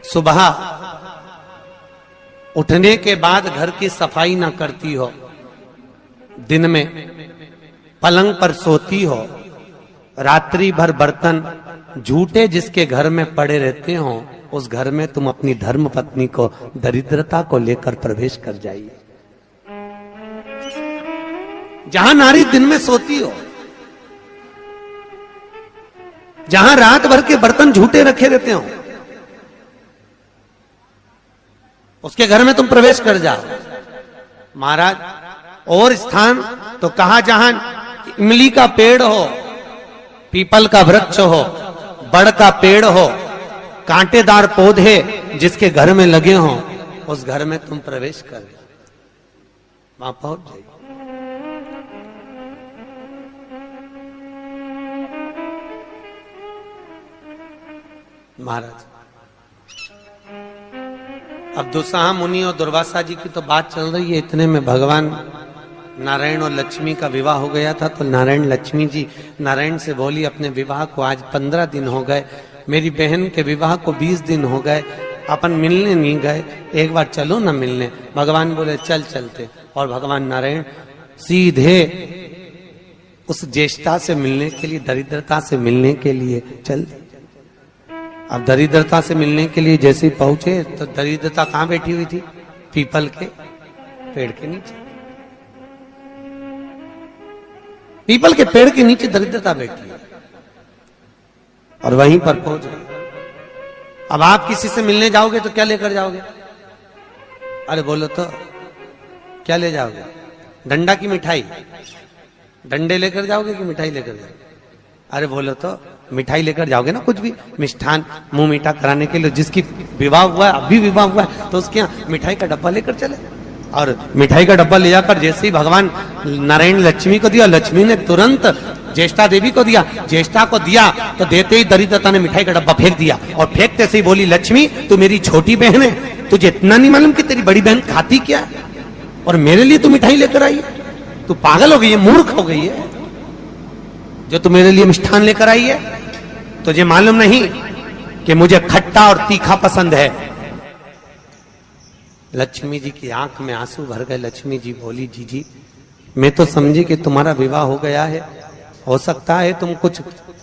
सुबह उठने के बाद घर की सफाई ना करती हो, दिन में पलंग पर सोती हो, रात्रि भर बर्तन झूठे जिसके घर में पड़े रहते हो, उस घर में तुम अपनी धर्म पत्नी को दरिद्रता को लेकर प्रवेश कर जाइए। जहां नारी दिन में सोती हो, जहां रात भर के बर्तन झूठे रखे रहते हो, उसके घर में तुम प्रवेश कर जाओ। महाराज, और स्थान तो कहा जहां इमली का पेड़ हो, पीपल का वृक्ष हो, बड़ का पेड़ हो, कांटेदार पौधे जिसके घर में लगे हो, उस घर में तुम प्रवेश कर जाओ, वहां पहुंच जाइए। महाराज, अब दुसाहा मुनि और दुर्वासा जी की तो बात चल रही है, इतने में भगवान नारायण और लक्ष्मी का विवाह हो गया था। तो नारायण लक्ष्मी जी नारायण से बोली, अपने विवाह को आज 15 दिन हो गए, मेरी बहन के विवाह को 20 दिन हो गए, अपन मिलने नहीं गए, एक बार चलो ना मिलने। भगवान बोले चल चलते, और भगवान नारायण सीधे उस ज्येष्ठा से मिलने के लिए, दरिद्रता से मिलने के लिए चल। अब दरिद्रता से मिलने के लिए जैसे ही पहुंचे तो दरिद्रता कहां बैठी हुई थी? पीपल के पेड़ के नीचे। पीपल के पेड़ के नीचे दरिद्रता बैठी है और वहीं पर पहुंच गए। अब आप किसी से मिलने जाओगे तो क्या लेकर जाओगे? अरे बोलो तो क्या ले जाओगे? डंडा की मिठाई? डंडे लेकर जाओगे कि मिठाई लेकर जाओगे? अरे बोलो तो मिठाई लेकर जाओगे ना, कुछ भी मिष्ठान मुंह मीठा कराने के लिए। जिसकी विवाह हुआ है, अभी विवाह हुआ है, तो उसके यहाँ मिठाई का डब्बा लेकर चले। और मिठाई का डब्बा ले जाकर जैसे ही भगवान नारायण लक्ष्मी को दिया, लक्ष्मी ने तुरंत ज्येष्ठा देवी को दिया। ज्येष्ठा को दिया तो देते ही दरिद्रता ने मिठाई का डब्बा फेंक दिया, और फेंकते से ही बोली, लक्ष्मी तू मेरी छोटी बहन है, तुझे इतना नहीं मालूम कि तेरी बड़ी बहन खाती क्या है, और मेरे लिए तू मिठाई लेकर आई है? तू पागल हो गई है, मूर्ख हो गई है, जो तू मेरे लिए मिष्ठान लेकर आई है। तुझे मालूम नहीं कि मुझे खट्टा और तीखा पसंद है। लक्ष्मी जी की आंख में आंसू भर गए। लक्ष्मी जी बोली, जी मैं तो समझी कि तुम्हारा विवाह हो गया है, हो सकता है तुम कुछ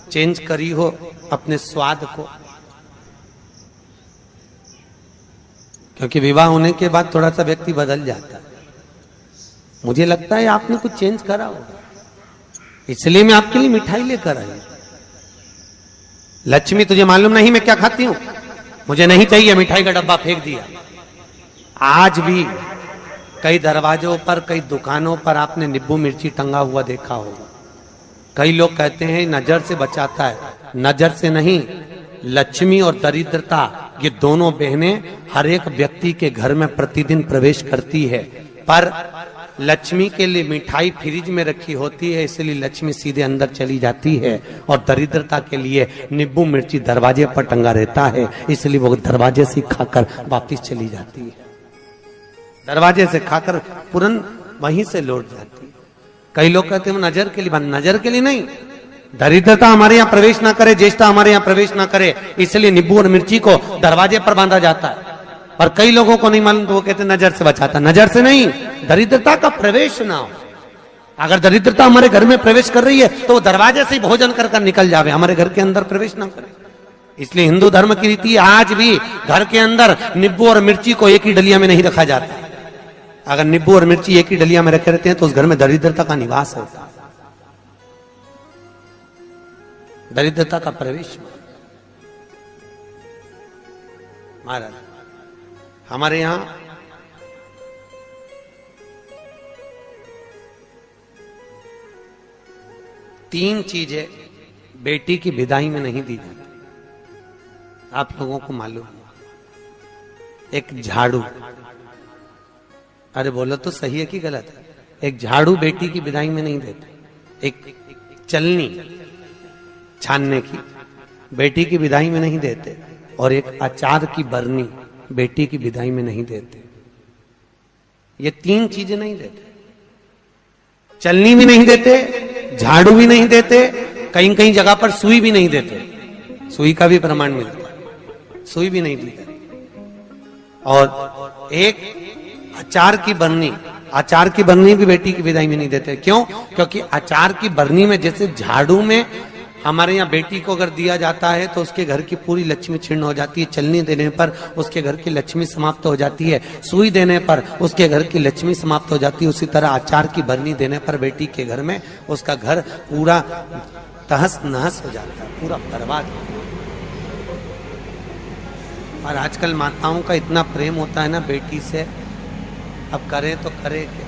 चेंज करी हो अपने स्वाद को, क्योंकि विवाह होने के बाद थोड़ा सा व्यक्ति बदल जाता है। मुझे लगता है आपने कुछ चेंज करा होगा, इसलिए मैं आपके लिए मिठाई लेकर आई। लक्ष्मी तुझे मालूम नहीं मैं क्या खाती हूं, मुझे नहीं चाहिए। मिठाई का डब्बा फेंक दिया। आज भी कई दरवाजों पर, कई दुकानों पर आपने नींबू मिर्ची टंगा हुआ देखा होगा। कई लोग कहते हैं नजर से बचाता है, नजर से नहीं। लक्ष्मी और दरिद्रता, ये दोनों बहनें हर एक व्यक्ति के घर में प्रतिदिन प्रवेश करती है, पर लक्ष्मी के लिए मिठाई फ्रिज में रखी होती है, इसलिए लक्ष्मी सीधे अंदर चली जाती है, और दरिद्रता के लिए नींबू मिर्ची दरवाजे पर टंगा रहता है, इसलिए वो दरवाजे से खाकर वापिस चली जाती है। दरवाजे से खाकर तुरंत वहीं से लौट जाती है। कई लोग कहते हैं नजर के लिए, नजर के लिए नहीं, दरिद्रता हमारे यहाँ प्रवेश ना करे, ज्येष्ठा हमारे यहाँ प्रवेश ना करे, इसलिए नींबू और मिर्ची को दरवाजे पर बांधा जाता है। और कई लोगों को नहीं मालूम तो वो कहते नजर से बचाता। नजर से नहीं, दरिद्रता का प्रवेश ना हो। अगर दरिद्रता हमारे घर में प्रवेश कर रही है तो वो दरवाजे से ही भोजन कर कर निकल जावे, हमारे घर के अंदर प्रवेश ना करे। इसलिए हिंदू धर्म की रीति आज भी घर के अंदर नींबू और मिर्ची को एक ही डलिया में नहीं रखा जाता। अगर नींबू और मिर्ची एक ही डलिया में रखे रहते हैं तो उस घर में दरिद्रता का निवास होता है, दरिद्रता का प्रवेश। महाराज, हमारे यहां तीन चीजें बेटी की विदाई में नहीं दी जाती, आप लोगों को मालूम है। एक झाड़ू, अरे बोलो तो सही है कि गलत है? एक झाड़ू बेटी की विदाई में नहीं देते। एक चलनी छानने की बेटी की विदाई में नहीं देते, और एक अचार की बरनी बेटी की विदाई में नहीं देते। ये तीन चीजें नहीं देते। चलनी भी नहीं देते, झाड़ू भी नहीं देते, कहीं कहीं जगह पर सुई भी नहीं देते। सुई का भी प्रमाण मिलता है, सुई भी नहीं दी जाती। और एक अचार की बरनी, अचार की बरनी भी बेटी की विदाई में नहीं देते। क्यों? क्योंकि अचार की बरनी में जैसे झाड़ू में हमारे यहाँ बेटी को अगर दिया जाता है तो उसके घर की पूरी लक्ष्मी छीर्ण हो जाती है, चलनी देने पर उसके घर की लक्ष्मी समाप्त हो जाती है, सुई देने पर उसके घर की लक्ष्मी समाप्त हो जाती है, उसी तरह अचार की बरनी देने पर बेटी के घर में उसका घर पूरा तहस नहस हो जाता है, पूरा बर्बाद हो जाता है। और आजकल माताओं का इतना प्रेम होता है ना बेटी से, अब करे तो करे क्या।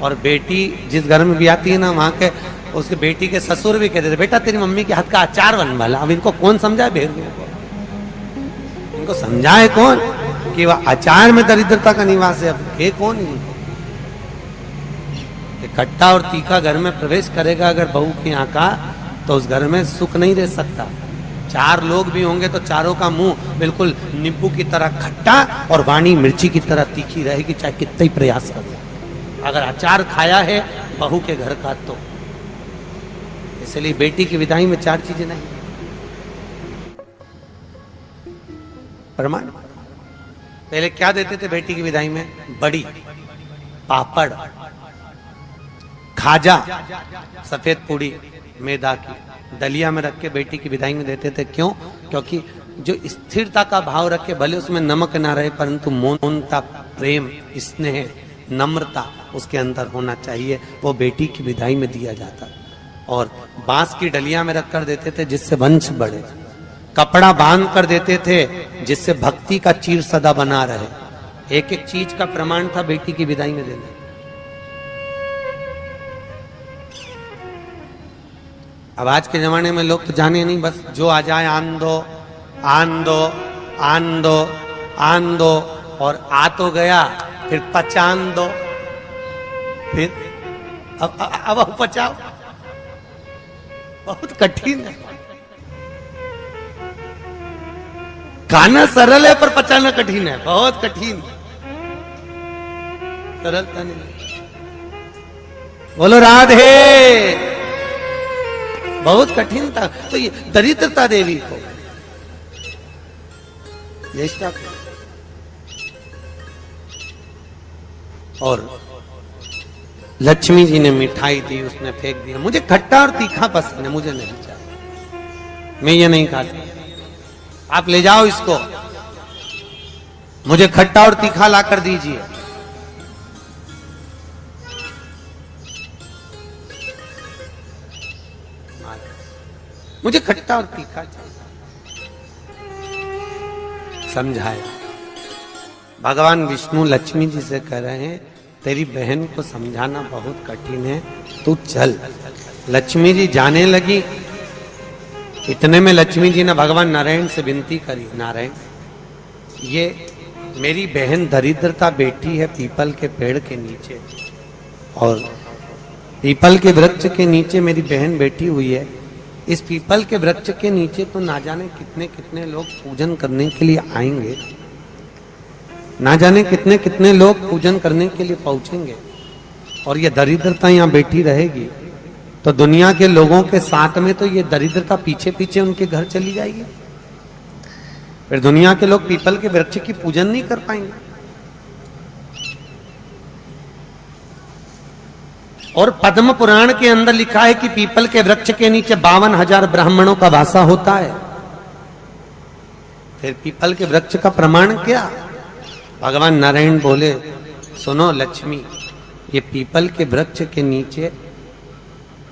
और बेटी जिस घर में भी आती है ना, वहां के उसके बेटी के ससुर भी कहते थे बेटा तेरी मम्मी के हाथ का अचार बन वाला। अब इनको कौन समझाए भेड़ियों को, इनको समझाए कौन कि वह अचार में दरिद्रता का निवास है। अब ये कौन इनको खट्टा और तीखा घर में प्रवेश करेगा अगर बहू के यहाँ का, तो उस घर में सुख नहीं रह सकता। चार लोग भी होंगे तो चारों का मुंह बिल्कुल नींबू की तरह खट्टा और वाणी मिर्ची की तरह तीखी रहेगी, चाहे कितना ही प्रयास कर। अगर अचार खाया है बहू के घर का तो। इसलिए बेटी की विदाई में चार चीजें नहीं। प्रमाण पहले क्या देते थे बेटी की विदाई में? बड़ी, पापड़, खाजा, सफेद पूड़ी मैदा की दलिया में रख के बेटी की विदाई में देते थे। क्यों? क्योंकि जो स्थिरता का भाव रखे, भले उसमें नमक ना रहे परंतु मौनता, प्रेम, स्नेह, नम्रता उसके अंदर होना चाहिए, वो बेटी की विदाई में दिया जाता। और बांस की डलिया में रख कर देते थे जिससे वंश बढ़े, कपड़ा बांध कर देते थे जिससे भक्ति का चीर सदा बना रहे। एक एक चीज का प्रमाण था बेटी की विदाई में देना। अब आज के जमाने में लोग तो जाने नहीं, बस जो आ जाए आन दो आन दो आन दो आन दो, और आ तो गया फिर पचान दो, फिर अब पचाओ। बहुत कठिन है। खाना सरल है पर पचाना कठिन है, बहुत कठिन। सरलता नहीं। बोलो राधे। बहुत कठिन था। तो ये दरिद्रता देवी को ज्येष्ठा को। और लक्ष्मी जी ने मिठाई दी, उसने फेंक दिया। मुझे खट्टा और तीखा पसंद है, मुझे नहीं चाहिए, मैं ये नहीं खा सकता। आप ले जाओ इसको, मुझे खट्टा और तीखा ला कर दीजिए। मुझे खट्टा और तीखा चाहिए। समझाया। भगवान विष्णु लक्ष्मी जी से कह रहे हैं तेरी बहन को समझाना बहुत कठिन है, तू चल। लक्ष्मी जी जाने लगी। इतने में लक्ष्मी जी ने भगवान नारायण से विनती करी, नारायण ये मेरी बहन दरिद्रता बैठी है पीपल के पेड़ के नीचे, और पीपल के वृक्ष के नीचे मेरी बहन बैठी हुई है। इस पीपल के वृक्ष के नीचे तो ना जाने कितने कितने लोग पूजन करने के लिए आएंगे, ना जाने कितने कितने लोग पूजन करने के लिए पहुंचेंगे, और ये दरिद्रता यहाँ बैठी रहेगी तो दुनिया के लोगों के साथ में तो ये दरिद्रता पीछे पीछे उनके घर चली जाएगी। फिर दुनिया के लोग पीपल के वृक्ष की पूजन नहीं कर पाएंगे। और पद्म पुराण के अंदर लिखा है कि पीपल के वृक्ष के नीचे 52,000 ब्राह्मणों का वासा होता है। फिर पीपल के वृक्ष का प्रमाण क्या? भगवान नारायण बोले, सुनो लक्ष्मी, ये पीपल के वृक्ष के नीचे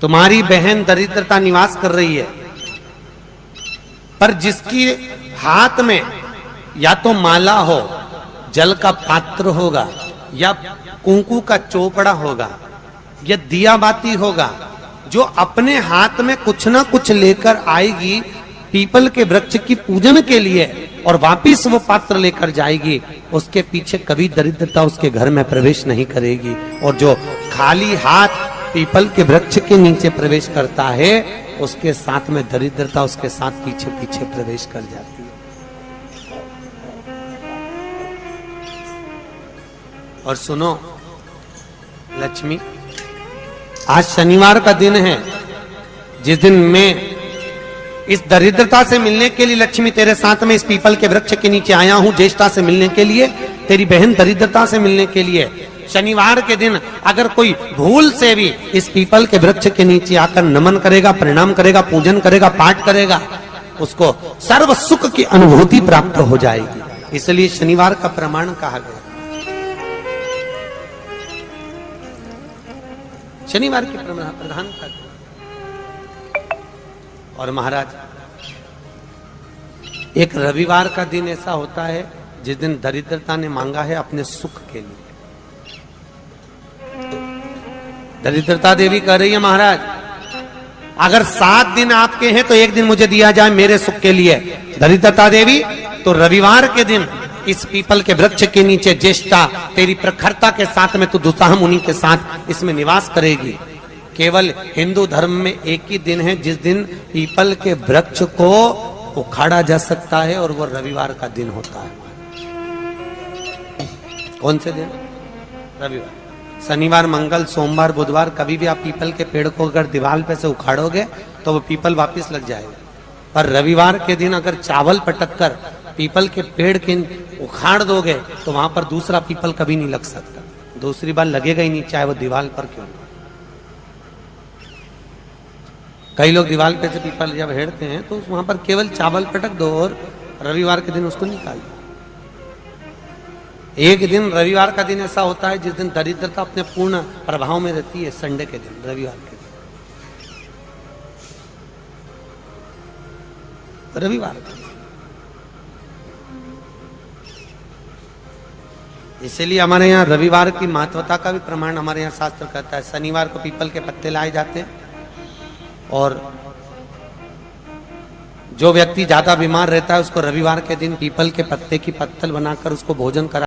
तुम्हारी बहन दरिद्रता निवास कर रही है, पर जिसकी हाथ में या तो माला हो, जल का पात्र होगा, या कुंकू का चोपड़ा होगा, या दिया बाती होगा, जो अपने हाथ में कुछ ना कुछ लेकर आएगी पीपल के वृक्ष की पूजन के लिए और वापिस वो पात्र लेकर जाएगी, उसके पीछे कभी दरिद्रता उसके घर में प्रवेश नहीं करेगी। और जो खाली हाथ पीपल के वृक्ष के नीचे प्रवेश करता है, उसके साथ में दरिद्रता उसके साथ पीछे पीछे प्रवेश कर जाती है। और सुनो लक्ष्मी, आज शनिवार का दिन है, जिस दिन मैं इस दरिद्रता से मिलने के लिए लक्ष्मी तेरे साथ में इस पीपल के वृक्ष के नीचे आया हूं, ज्येष्ठा से मिलने के लिए, तेरी बहन दरिद्रता से मिलने के लिए। शनिवार के दिन अगर कोई भूल से भी इस पीपल के वृक्ष के नीचे आकर नमन करेगा, प्रणाम करेगा, पूजन करेगा, पाठ करेगा, उसको सर्व सुख की अनुभूति प्राप्त हो जाएगी। इसलिए शनिवार का प्रमाण कहा गया। शनिवार की प्रधानता। और महाराज, एक रविवार का दिन ऐसा होता है जिस दिन दरिद्रता ने मांगा है अपने सुख के लिए। दरिद्रता देवी कह रही है, महाराज अगर 7 दिन आपके हैं तो एक दिन मुझे दिया जाए मेरे सुख के लिए। दरिद्रता देवी, तो रविवार के दिन इस पीपल के वृक्ष के नीचे ज्येष्ठा तेरी प्रखरता के साथ में तू दुसाह मुनि के साथ इसमें निवास करेगी। केवल हिंदू धर्म में एक ही दिन है जिस दिन पीपल के वृक्ष को उखाड़ा जा सकता है, और वो रविवार का दिन होता है। कौन से दिन? रविवार। शनिवार, मंगल, सोमवार, बुधवार कभी भी आप पीपल के पेड़ को अगर दीवार पे से उखाड़ोगे तो वो पीपल वापस लग जाएगा। पर रविवार के दिन अगर चावल पटक कर पीपल के पेड़ के उखाड़ दोगे तो वहां पर दूसरा पीपल कभी नहीं लग सकता, दूसरी बार लगेगा ही नहीं, चाहे वो दीवार पर क्यों। कई लोग दीवार पे से पीपल जब हेड़ते हैं तो वहां पर केवल चावल पटक दो और रविवार के दिन उसको निकाल दो। एक दिन रविवार का दिन ऐसा होता है जिस दिन दरिद्रता अपने पूर्ण प्रभाव में रहती है, संडे के दिन, रविवार के दिन, रविवार का। इसलिए हमारे यहाँ रविवार की महत्वता का भी प्रमाण हमारे यहाँ शास्त्र कहता है। शनिवार को पीपल के पत्ते लाए जाते हैं, और जो व्यक्ति ज्यादा बीमार रहता है उसको रविवार के दिन पीपल के पत्ते की पत्तल बनाकर उसको भोजन करा